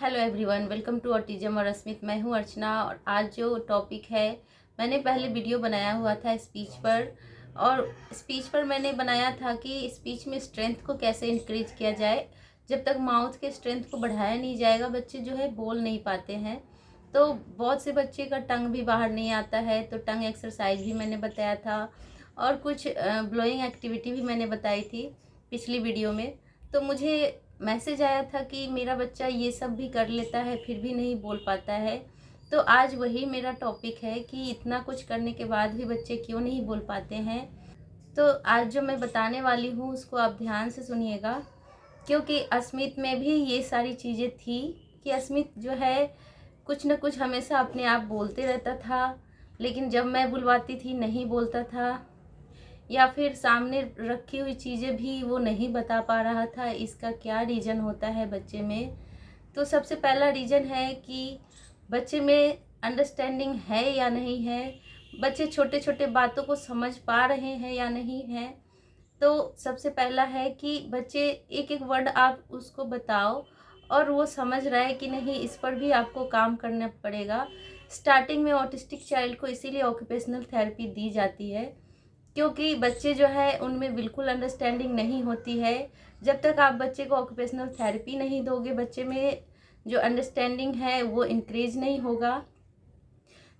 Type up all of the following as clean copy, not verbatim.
Hello everyone, welcome to autism और अस्मित। मैं हूं अर्चना और आज जो टॉपिक है, मैंने पहले वीडियो बनाया हुआ था स्पीच पर। और स्पीच पर मैंने बनाया था कि स्पीच में स्ट्रेंथ को कैसे इंक्रीज किया जाए। जब तक माउथ के स्ट्रेंथ को बढ़ाया नहीं जाएगा, बच्चे जो है बोल नहीं पाते हैं। तो बहुत से बच्चे का टंग भी बाहर नहीं आता है, तो टंग एक्सरसाइज भी मैंने बताया था और कुछ ब्लोइंग एक्टिविटी भी मैंने बताई थी पिछली वीडियो में। तो मुझे मैसेज आया था कि मेरा बच्चा ये सब भी कर लेता है फिर भी नहीं बोल पाता है। तो आज वही मेरा टॉपिक है कि इतना कुछ करने के बाद भी बच्चे क्यों नहीं बोल पाते हैं। तो आज जो मैं बताने वाली हूँ उसको आप ध्यान से सुनिएगा, क्योंकि अस्मित में भी ये सारी चीज़ें थी कि अस्मित जो है कुछ न कुछ हमेशा अपने आप बोलते रहता था, लेकिन जब मैं बुलवाती थी नहीं बोलता था, या फिर सामने रखी हुई चीज़ें भी वो नहीं बता पा रहा था। इसका क्या रीज़न होता है बच्चे में? तो सबसे पहला रीज़न है कि बच्चे में अंडरस्टैंडिंग है या नहीं है, बच्चे छोटे छोटे बातों को समझ पा रहे हैं या नहीं है। तो सबसे पहला है कि बच्चे एक एक वर्ड आप उसको बताओ और वो समझ रहा है कि नहीं, इस पर भी आपको काम करना पड़ेगा। स्टार्टिंग में ऑटिस्टिक चाइल्ड को इसीलिए ऑक्यूपेशनल थेरेपी दी जाती है, क्योंकि बच्चे जो है उनमें बिल्कुल अंडरस्टैंडिंग नहीं होती है। जब तक आप बच्चे को ऑक्यूपेशनल थेरेपी नहीं दोगे, बच्चे में जो अंडरस्टैंडिंग है वो इंक्रीज नहीं होगा।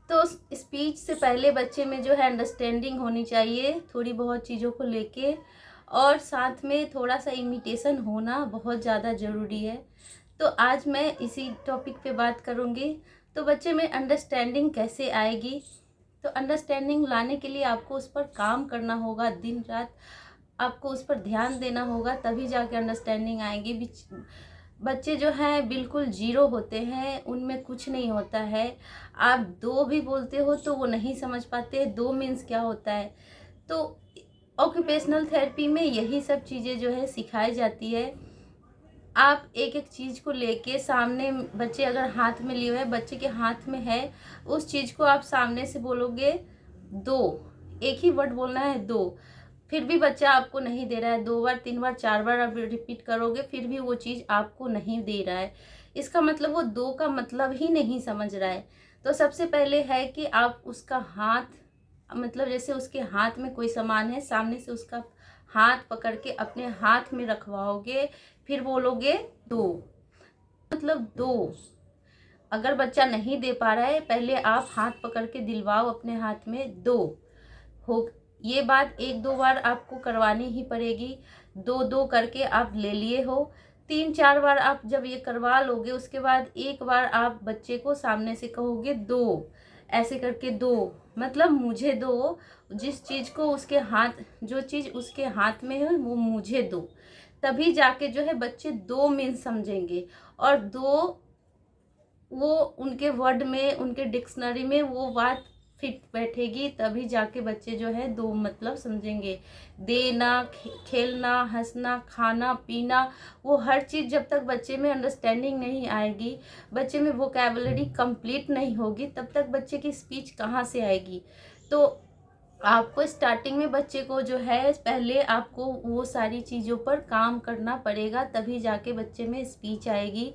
तो स्पीच से पहले बच्चे में जो है अंडरस्टैंडिंग होनी चाहिए थोड़ी बहुत चीज़ों को लेके, और साथ में थोड़ा सा इमिटेशन होना बहुत ज़्यादा ज़रूरी है। तो आज मैं इसी टॉपिक पे बात करूँगी। तो बच्चे में अंडरस्टैंडिंग कैसे आएगी? तो अंडरस्टैंडिंग लाने के लिए आपको उस पर काम करना होगा, दिन रात आपको उस पर ध्यान देना होगा, तभी जाके अंडरस्टैंडिंग आएगी। बच्चे जो हैं बिल्कुल जीरो होते हैं, उनमें कुछ नहीं होता है। आप दो भी बोलते हो तो वो नहीं समझ पाते दो मीन्स क्या होता है। तो ऑक्यूपेशनल थेरेपी में यही सब चीज़ें जो है सिखाई जाती है। आप एक एक चीज़ को लेके सामने, बच्चे अगर हाथ में लिए हुए हैं, बच्चे के हाथ में है, उस चीज़ को आप सामने से बोलोगे दो, एक ही वर्ड बोलना है दो, फिर भी बच्चा आपको नहीं दे रहा है, दो बार तीन बार चार बार आप रिपीट करोगे फिर भी वो चीज़ आपको नहीं दे रहा है, इसका मतलब वो दो का मतलब ही नहीं समझ रहा है। तो सबसे पहले है कि आप उसका हाथ, मतलब जैसे उसके हाथ में कोई सामान है, सामने से उसका हाथ पकड़ के अपने हाथ में रखवाओगे, फिर बोलोगे दो, मतलब दो। अगर बच्चा नहीं दे पा रहा है, पहले आप हाथ पकड़ के दिलवाओ अपने हाथ में दो। हो, ये बात एक दो बार आपको करवानी ही पड़ेगी। दो दो करके आप ले लिए हो, तीन चार बार आप जब ये करवा लोगे, उसके बाद एक बार आप बच्चे को सामने से कहोगे दो, ऐसे करके दो, मतलब मुझे दो। जिस चीज़ को उसके हाथ, जो चीज़ उसके हाथ में है वो मुझे दो, तभी जाके जो है बच्चे दो मीन समझेंगे। और दो वो उनके वर्ड में, उनके डिक्शनरी में वो बात फिट बैठेगी, तभी जाके बच्चे जो है दो मतलब समझेंगे। देना, खेलना, हंसना, खाना पीना, वो हर चीज़ जब तक बच्चे में अंडरस्टैंडिंग नहीं आएगी, बच्चे में वोकैबुलरी कंप्लीट नहीं होगी, तब तक बच्चे की स्पीच कहाँ से आएगी। तो आपको स्टार्टिंग में बच्चे को जो है पहले आपको वो सारी चीज़ों पर काम करना पड़ेगा, तभी जाके बच्चे में स्पीच आएगी।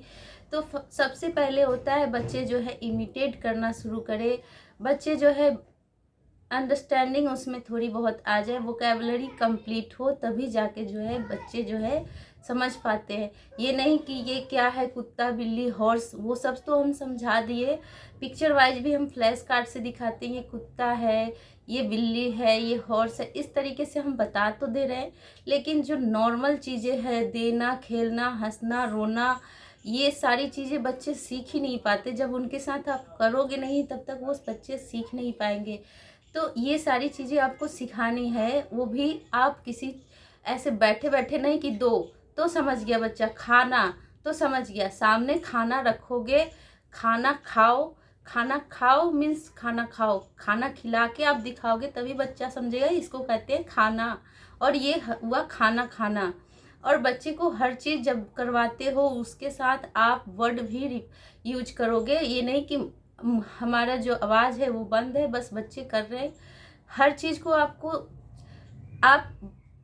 तो सबसे पहले होता है बच्चे जो है इमिटेट करना शुरू करे, बच्चे जो है अंडरस्टैंडिंग उसमें थोड़ी बहुत आ जाए, वोकैबुलरी कंप्लीट हो, तभी जाके जो है बच्चे जो है समझ पाते हैं। ये नहीं कि ये क्या है, कुत्ता बिल्ली हॉर्स, वो सब तो हम समझा दिए, पिक्चर वाइज भी हम फ्लैश कार्ड से दिखाते हैं, ये कुत्ता है, ये बिल्ली है, ये हॉर्स है, इस तरीके से हम बता तो दे रहे हैं। लेकिन जो नॉर्मल चीज़ें हैं, देना, खेलना, हंसना, रोना, ये सारी चीज़ें बच्चे सीख ही नहीं पाते। जब उनके साथ आप करोगे नहीं, तब तक वो बच्चे सीख नहीं पाएंगे। तो ये सारी चीज़ें आपको सिखानी है, वो भी आप किसी ऐसे बैठे बैठे नहीं कि दो तो समझ गया बच्चा, खाना तो समझ गया, सामने खाना रखोगे, खाना खाओ, खाना खाओ मीन्स खाना खाओ, खाना खिला के आप दिखाओगे तभी बच्चा समझेगा, इसको कहते हैं खाना। और ये हुआ खाना खाना। और बच्चे को हर चीज़ जब करवाते हो उसके साथ आप वर्ड भी यूज करोगे, ये नहीं कि हमारा जो आवाज़ है वो बंद है, बस बच्चे कर रहे हैं। हर चीज़ को आपको, आप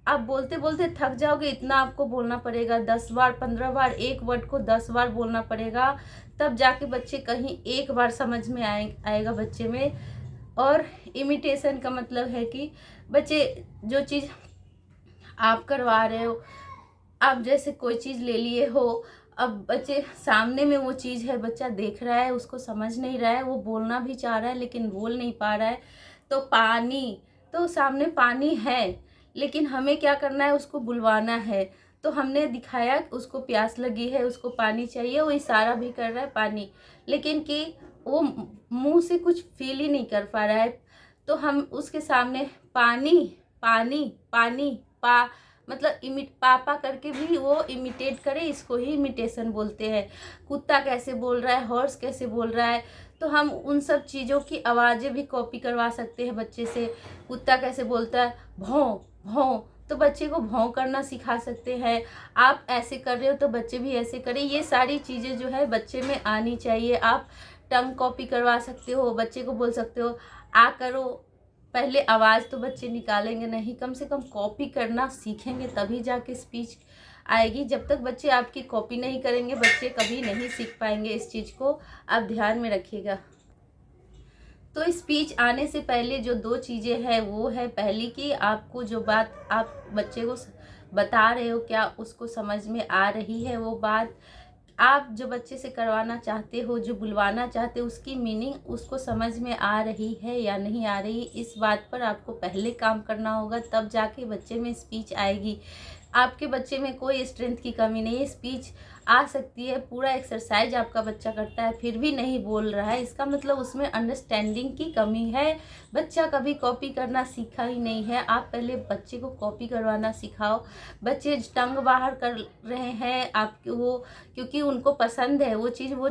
आप बोलते बोलते थक जाओगे, इतना आपको बोलना पड़ेगा, 10 बार 15 बार एक वर्ड को 10 बार बोलना पड़ेगा, तब जाके बच्चे कहीं एक बार समझ में आएगा बच्चे में। और इमिटेशन का मतलब है कि बच्चे जो चीज़ आप करवा रहे हो, आप जैसे कोई चीज़ ले लिए हो, अब बच्चे सामने में वो चीज़ है, बच्चा देख रहा है, उसको समझ नहीं रहा है, वो बोलना भी चाह रहा है लेकिन बोल नहीं पा रहा है। तो पानी, तो सामने पानी है लेकिन हमें क्या करना है, उसको बुलवाना है। तो हमने दिखाया कि उसको प्यास लगी है, उसको पानी चाहिए, वो इशारा भी कर रहा है पानी, लेकिन कि वो मुंह से कुछ फील ही नहीं कर पा रहा है। तो हम उसके सामने पानी पानी पानी पा मतलब पापा करके भी वो इमिटेट करे, इसको ही इमिटेशन बोलते हैं। कुत्ता कैसे बोल रहा है, हॉर्स कैसे बोल रहा है, तो हम उन सब चीज़ों की आवाज़ें भी कॉपी करवा सकते हैं बच्चे से। कुत्ता कैसे बोलता है, भौं भौं, तो बच्चे को भौं करना सिखा सकते हैं। आप ऐसे कर रहे हो तो बच्चे भी ऐसे करें। ये सारी चीज़ें जो है बच्चे में आनी चाहिए। आप टंग कॉपी करवा सकते हो, बच्चे को बोल सकते हो आ करो। पहले आवाज़ तो बच्चे निकालेंगे नहीं, कम से कम कॉपी करना सीखेंगे तभी जाके स्पीच आएगी। जब तक बच्चे आपकी कॉपी नहीं करेंगे बच्चे कभी नहीं सीख पाएंगे। इस चीज़ को आप ध्यान में रखिएगा। तो स्पीच आने से पहले जो 2 चीज़ें हैं वो है, पहली कि आपको जो बात आप बच्चे को बता रहे हो क्या उसको समझ में आ रही है, वो बात आप जो बच्चे से करवाना चाहते हो, जो बुलवाना चाहते हो, उसकी मीनिंग उसको समझ में आ रही है या नहीं आ रही, इस बात पर आपको पहले काम करना होगा, तब जाके बच्चे में स्पीच आएगी। आपके बच्चे में कोई स्ट्रेंथ की कमी नहीं है, स्पीच आ सकती है। पूरा एक्सरसाइज आपका बच्चा करता है फिर भी नहीं बोल रहा है, इसका मतलब उसमें अंडरस्टैंडिंग की कमी है। बच्चा कभी कॉपी करना सीखा ही नहीं है। आप पहले बच्चे को कॉपी करवाना सिखाओ। बच्चे टंग बाहर कर रहे हैं आपके वो, क्योंकि उनको पसंद है वो चीज़, वो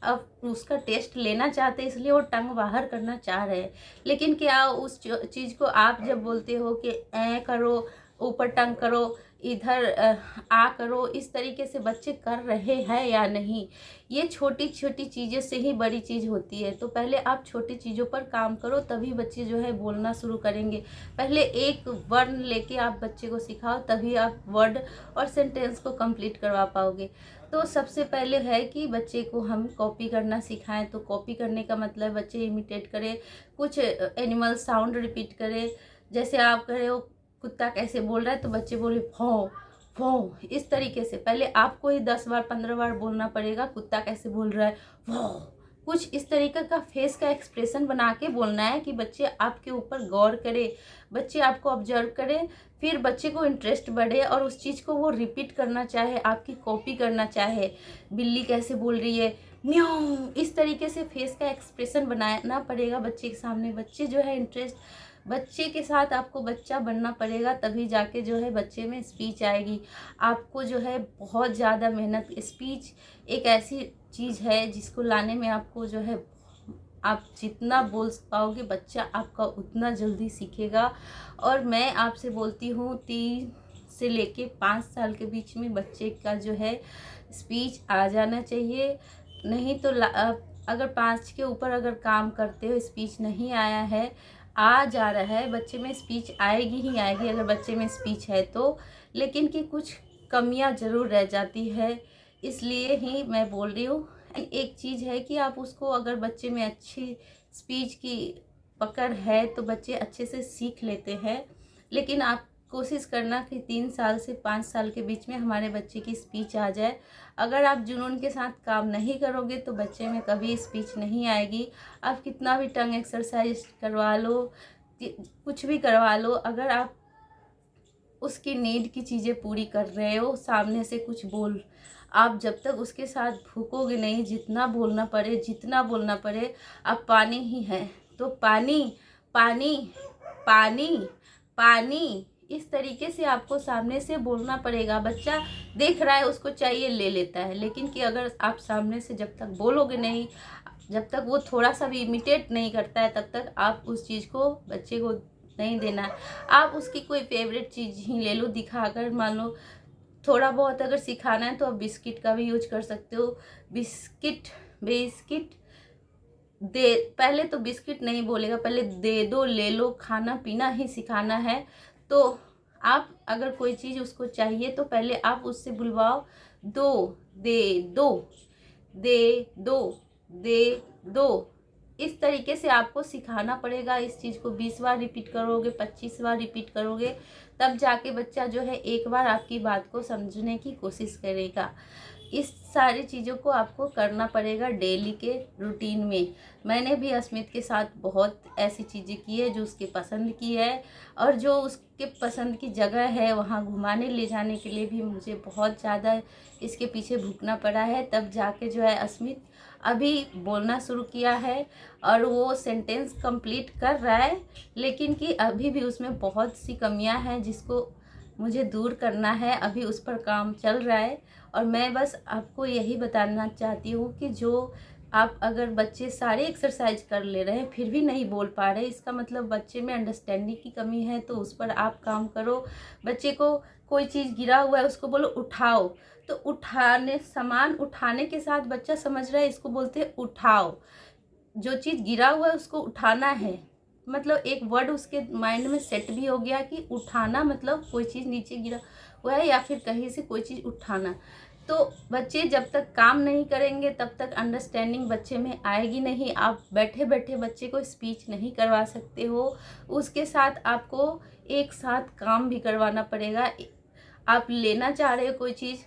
अब उसका टेस्ट लेना चाहते हैं इसलिए वो टंग बाहर करना चाह रहे हैं। लेकिन क्या उस चीज़ को आप जब बोलते हो कि ऐ करो, ऊपर टंग करो, इधर आ करो, इस तरीके से बच्चे कर रहे हैं या नहीं, ये छोटी छोटी चीज़ों से ही बड़ी चीज़ होती है। तो पहले आप छोटी चीज़ों पर काम करो तभी बच्चे जो है बोलना शुरू करेंगे। पहले एक वर्ण लेके आप बच्चे को सिखाओ तभी आप वर्ड और सेंटेंस को कंप्लीट करवा पाओगे। तो सबसे पहले है कि बच्चे को हम कॉपी करना सिखाएं। तो कॉपी करने का मतलब बच्चे इमिटेट करें, कुछ एनिमल साउंड रिपीट करें। जैसे आप कह रहे हो कुत्ता कैसे बोल रहा है तो बच्चे बोले भौं भौं, इस तरीके से पहले आपको ही 10 बार 15 बार बोलना पड़ेगा कुत्ता कैसे बोल रहा है भौं। कुछ इस तरीके का फेस का एक्सप्रेशन बना के बोलना है कि बच्चे आपके ऊपर गौर करे, बच्चे आपको ऑब्जर्व करे, फिर बच्चे को इंटरेस्ट बढ़े और उस चीज़ को वो रिपीट करना चाहे, आपकी कॉपी करना चाहे। बिल्ली कैसे बोल रही है, म्याऊं, इस तरीके से फेस का एक्सप्रेशन बनाना पड़ेगा बच्चे के सामने। बच्चे जो है इंटरेस्ट, बच्चे के साथ आपको बच्चा बनना पड़ेगा तभी जाके जो है बच्चे में स्पीच आएगी। आपको जो है बहुत ज़्यादा मेहनत, स्पीच एक ऐसी चीज़ है जिसको लाने में आपको जो है, आप जितना बोल पाओगे बच्चा आपका उतना जल्दी सीखेगा। और मैं आपसे बोलती हूँ 3 से लेके 5 साल के बीच में बच्चे का जो है स्पीच आ जाना चाहिए। नहीं तो अगर 5 के ऊपर अगर काम करते हो, स्पीच नहीं आया है, आ जा रहा है, बच्चे में स्पीच आएगी ही आएगी अगर बच्चे में स्पीच है तो, लेकिन कि कुछ कमियां ज़रूर रह जाती है, इसलिए ही मैं बोल रही हूँ। एक चीज़ है कि आप उसको, अगर बच्चे में अच्छी स्पीच की पकड़ है तो बच्चे अच्छे से सीख लेते हैं। लेकिन आप कोशिश करना कि 3 साल से 5 साल के बीच में हमारे बच्चे की स्पीच आ जाए। अगर आप जुनून के साथ काम नहीं करोगे तो बच्चे में कभी स्पीच नहीं आएगी। आप कितना भी टंग एक्सरसाइज करवा लो, कुछ भी करवा लो, अगर आप उसकी नीड की चीज़ें पूरी कर रहे हो, सामने से कुछ बोल, आप जब तक उसके साथ भूकोगे नहीं, जितना बोलना पड़े जितना बोलना पड़े, अब पानी ही है तो पानी पानी पानी पानी, इस तरीके से आपको सामने से बोलना पड़ेगा। बच्चा देख रहा है, उसको चाहिए, ले लेता है, लेकिन कि अगर आप सामने से जब तक बोलोगे नहीं, जब तक वो थोड़ा सा भी इमिटेट नहीं करता है, तब तक आप उस चीज़ को बच्चे को नहीं देना। आप उसकी कोई फेवरेट चीज़ ही ले लो दिखाकर, मान लो थोड़ा बहुत अगर सिखाना है तो आप बिस्किट का भी यूज कर सकते हो। बिस्किट बिस्किट दे, पहले तो बिस्किट नहीं बोलेगा, पहले दे दो, ले लो, खाना पीना ही सिखाना है। तो आप अगर कोई चीज़ उसको चाहिए तो पहले आप उससे बुलवाओ, दो, दे दो, दे दो, दे दो। इस तरीके से आपको सिखाना पड़ेगा। इस चीज़ को 20 बार रिपीट करोगे, 25 बार रिपीट करोगे, तब जाके बच्चा जो है एक बार आपकी बात को समझने की कोशिश करेगा। इस सारी चीज़ों को आपको करना पड़ेगा डेली के रूटीन में। मैंने भी अस्मित के साथ बहुत ऐसी चीज़ें की है जो उसके पसंद की है, और जो उसके पसंद की जगह है वहाँ घुमाने ले जाने के लिए भी मुझे बहुत ज़्यादा इसके पीछे भुगतना पड़ा है। तब जाके जो है अस्मित अभी बोलना शुरू किया है, और वो सेंटेंस कंप्लीट कर रहा है, लेकिन कि अभी भी उसमें बहुत सी कमियां हैं जिसको मुझे दूर करना है। अभी उस पर काम चल रहा है, और मैं बस आपको यही बताना चाहती हूँ कि जो आप अगर बच्चे सारे एक्सरसाइज कर ले रहे हैं फिर भी नहीं बोल पा रहे, इसका मतलब बच्चे में अंडरस्टैंडिंग की कमी है, तो उस पर आप काम करो। बच्चे को कोई चीज़ गिरा हुआ है उसको बोलो उठाओ, तो उठाने, सामान उठाने के साथ बच्चा समझ रहा है, इसको बोलते हैं उठाओ। जो चीज़ गिरा हुआ है उसको उठाना है, मतलब एक वर्ड उसके माइंड में सेट भी हो गया कि उठाना मतलब कोई चीज़ नीचे गिरा हुआ है या फिर कहीं से कोई चीज़ उठाना। तो बच्चे जब तक काम नहीं करेंगे तब तक अंडरस्टैंडिंग बच्चे में आएगी नहीं। आप बैठे बैठे बच्चे को स्पीच नहीं करवा सकते हो, उसके साथ आपको एक साथ काम भी करवाना पड़ेगा। आप लेना चाह रहे हो कोई चीज़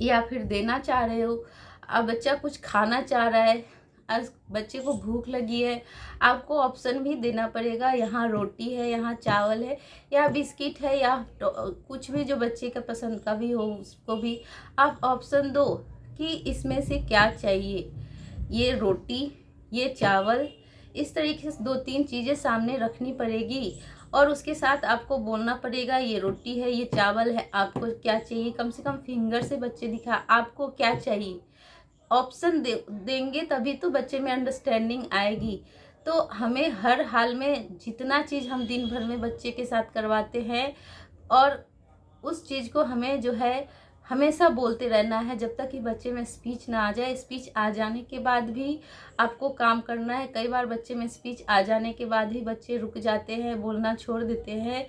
या फिर देना चाह रहे हो, अब बच्चा कुछ खाना चाह रहा है, आज बच्चे को भूख लगी है, आपको ऑप्शन भी देना पड़ेगा, यहाँ रोटी है, यहाँ चावल है, या बिस्किट है, या कुछ भी जो बच्चे का पसंद का भी हो उसको भी आप ऑप्शन दो कि इसमें से क्या चाहिए। ये रोटी, ये चावल, इस तरीके से 2-3 चीज़ें सामने रखनी पड़ेगी, और उसके साथ आपको बोलना पड़ेगा ये रोटी है, ये चावल है, आपको क्या चाहिए। कम से कम फिंगर से बच्चे दिखा आपको क्या चाहिए, ऑप्शन देंगे तभी तो बच्चे में अंडरस्टैंडिंग आएगी। तो हमें हर हाल में जितना चीज़ हम दिन भर में बच्चे के साथ करवाते हैं, और उस चीज़ को हमें जो है हमेशा बोलते रहना है जब तक कि बच्चे में स्पीच ना आ जाए। स्पीच आ जाने के बाद भी आपको काम करना है। कई बार बच्चे में स्पीच आ जाने के बाद ही बच्चे रुक जाते हैं, बोलना छोड़ देते हैं,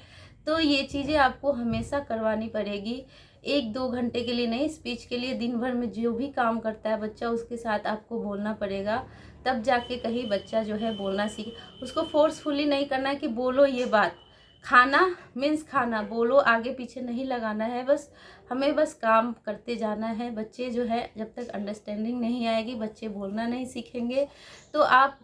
तो ये चीज़ें आपको हमेशा करवानी पड़ेगी। 1-2 घंटे के लिए नहीं, स्पीच के लिए दिन भर में जो भी काम करता है बच्चा उसके साथ आपको बोलना पड़ेगा, तब जाके कहीं बच्चा जो है बोलना सीखे। उसको फोर्सफुली नहीं करना है कि बोलो ये बात, खाना मीन्स खाना, बोलो, आगे पीछे नहीं लगाना है, बस हमें बस काम करते जाना है। बच्चे जो है जब तक अंडरस्टैंडिंग नहीं आएगी बच्चे बोलना नहीं सीखेंगे। तो आप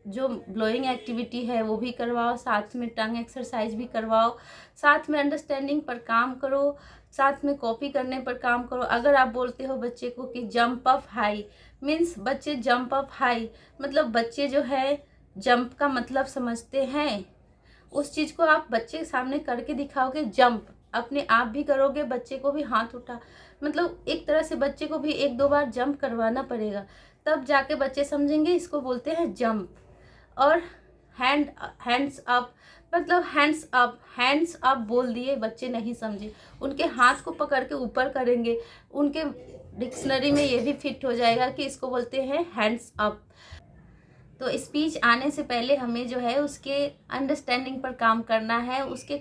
जो ब्लोइंग एक्टिविटी है वो भी करवाओ, साथ में टंग एक्सरसाइज भी करवाओ, साथ में अंडरस्टैंडिंग पर काम करो, साथ में कॉपी करने पर काम करो। अगर आप बोलते हो बच्चे को कि जंप अप हाई, मीन्स बच्चे जंप अप हाई, मतलब बच्चे जो है जंप का मतलब समझते हैं, उस चीज़ को आप बच्चे के सामने करके दिखाओगे। जंप अपने आप भी करोगे, बच्चे को भी हाथ उठा, मतलब एक तरह से बच्चे को भी 1-2 बार जंप करवाना पड़ेगा, तब जाके बच्चे समझेंगे, इसको बोलते हैं जंप। और हैंड्स अप, मतलब हैंड्स अप बोल दिए, बच्चे नहीं समझे, उनके हाथ को पकड़ के ऊपर करेंगे, उनके डिक्शनरी में ये भी फिट हो जाएगा कि इसको बोलते हैं हैंड्स अप। तो स्पीच आने से पहले हमें जो है उसके अंडरस्टैंडिंग पर काम करना है, उसके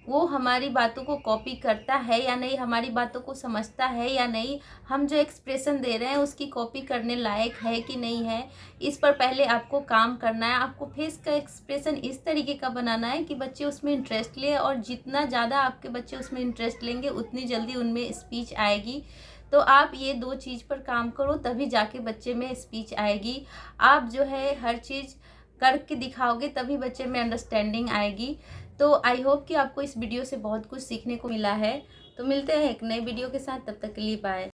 वो हमारी बातों को कॉपी करता है या नहीं, हमारी बातों को समझता है या नहीं, हम जो एक्सप्रेशन दे रहे हैं उसकी कॉपी करने लायक है कि नहीं है, इस पर पहले आपको काम करना है। आपको फेस का एक्सप्रेशन इस तरीके का बनाना है कि बच्चे उसमें इंटरेस्ट ले, और जितना ज़्यादा आपके बच्चे उसमें इंटरेस्ट लेंगे उतनी जल्दी उनमें स्पीच आएगी। तो आप ये 2 चीज़ पर काम करो तभी जाके बच्चे में स्पीच आएगी। आप जो है हर चीज़ करके दिखाओगे तभी बच्चे में अंडरस्टैंडिंग आएगी। तो आई होप कि आपको इस वीडियो से बहुत कुछ सीखने को मिला है। तो मिलते हैं एक नए वीडियो के साथ, तब तक के लिए बाय।